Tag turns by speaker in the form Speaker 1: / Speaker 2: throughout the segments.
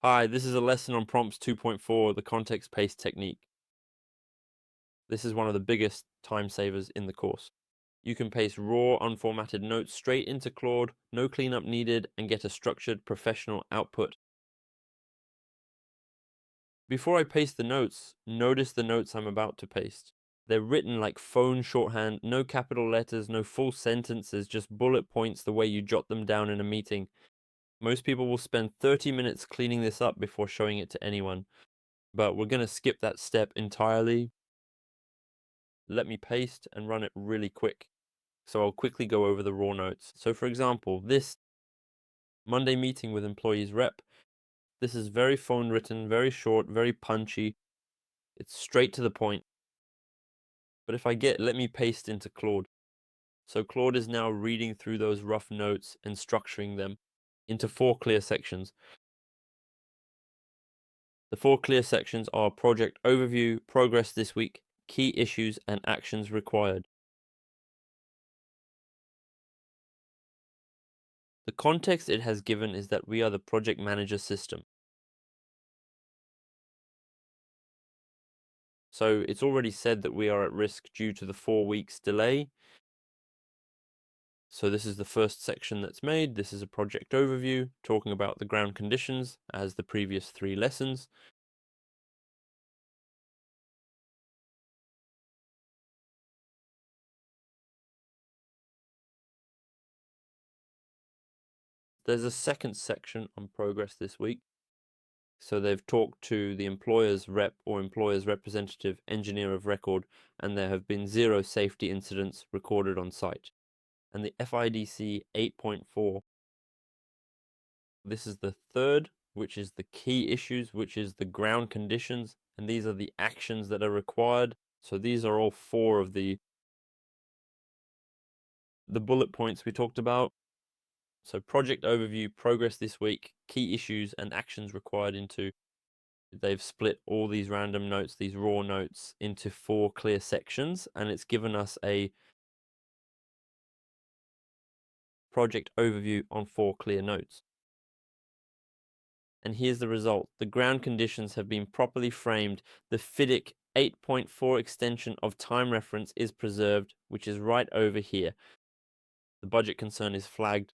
Speaker 1: Hi, this is a lesson on prompts 2.4, the context paste technique. This is one of the biggest time savers in the course. You can paste raw, unformatted notes straight into Claude, no cleanup needed, and get a structured, professional output. Before I paste the notes, notice the notes I'm about to paste. They're written like phone shorthand, no capital letters, no full sentences, just bullet points the way you jot them down in a meeting. Most people will spend 30 minutes cleaning this up before showing it to anyone. But we're going to skip that step entirely. Let me paste and run it really quick. So I'll quickly go over the raw notes. So for example, this Monday meeting with employees rep, this is very phone written, very short, very punchy. It's straight to the point. But if let me paste into Claude. So Claude is now reading through those rough notes and structuring them into 4 clear sections. The 4 clear sections are project overview, progress this week, key issues, and actions required. The context it has given is that we are the project manager system. So it's already said that we are at risk due to the 4 weeks delay. So this is the first section that's made. This is a project overview talking about the ground conditions as the previous 3 lessons. There's a second section on progress this week. So they've talked to the employer's rep or employer's representative engineer of record, and there have been 0 safety incidents recorded on site. And the FIDC 8.4, this is the third, which is the key issues, which is the ground conditions, and these are the actions that are required. So these are all 4 of the bullet points we talked about. So project overview, progress this week, key issues, and actions required into. They've split all these random notes, these raw notes, into 4 clear sections, and it's given us a project overview on 4 clear notes. And here's the result. The ground conditions have been properly framed. The FIDIC 8.4 extension of time reference is preserved, which is right over here. The budget concern is flagged.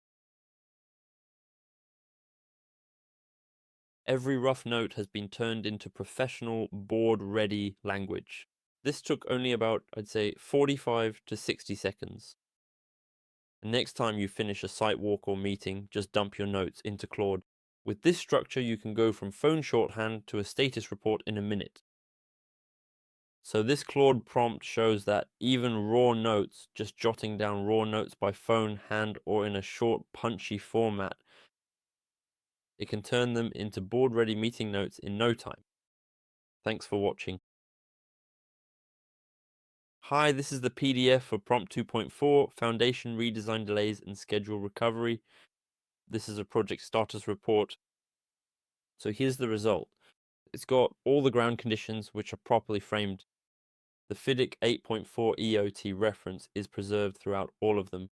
Speaker 1: Every rough note has been turned into professional, board-ready language. This took only about, I'd say, 45 to 60 seconds. And next time you finish a site walk or meeting, just dump your notes into Claude. With this structure, you can go from phone shorthand to a status report in a minute. So this Claude prompt shows that even raw notes, just jotting down raw notes by phone, hand, or in a short, punchy format, it can turn them into board-ready meeting notes in no time. Thanks for watching. Hi, this is the PDF for Prompt 2.4, Foundation Redesign Delays and Schedule Recovery. This is a project status report. So here's the result. It's got all the ground conditions which are properly framed. The FIDIC 8.4 EOT reference is preserved throughout all of them.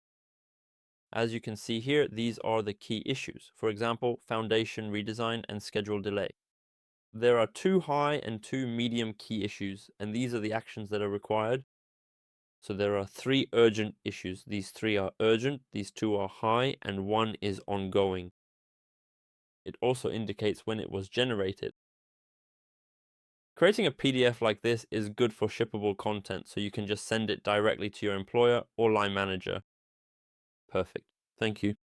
Speaker 1: As you can see here, these are the key issues. For example, foundation redesign and schedule delay. There are 2 high and 2 medium key issues, and these are the actions that are required. So there are 3 urgent issues. These 3 are urgent, these 2 are high, and 1 is ongoing. It also indicates when it was generated. Creating a PDF like this is good for shippable content, so you can just send it directly to your employer or line manager. Perfect. Thank you.